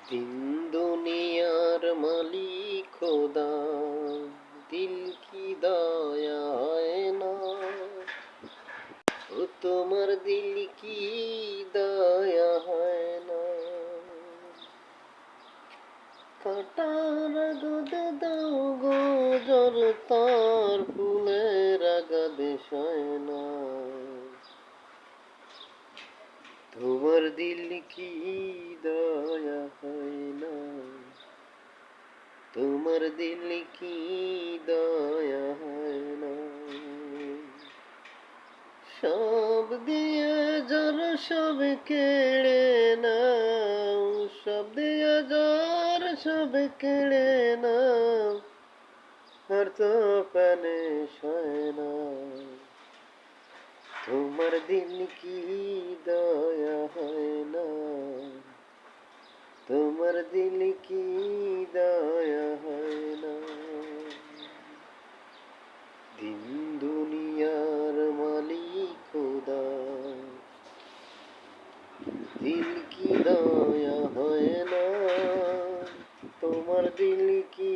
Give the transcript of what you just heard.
দিন দুনিয়ার মালিক খোদা, দিল কি দয়া হয় না। ও তোমার দিল কি দয়া হয় না। কাটার আগাদে দাও গো জর, তার ফুলের আগাদে সয় না। তোমার দিল কি দয়া হয় না। তোমার দিল কি দয়া হয় না। সব দিয়ে যার সব কেড়ে নাও, সব দিয়ে যার সব কেড়ে নাও, আর তো প্রাণে সয় না। তোমার দিল কি দয়া হয় না। তোমার দিল কি দয়া হয় না। দিন দুনিয়ার মালিক খোদা, দিল কি দয়া হয় না। তোমার দিল কি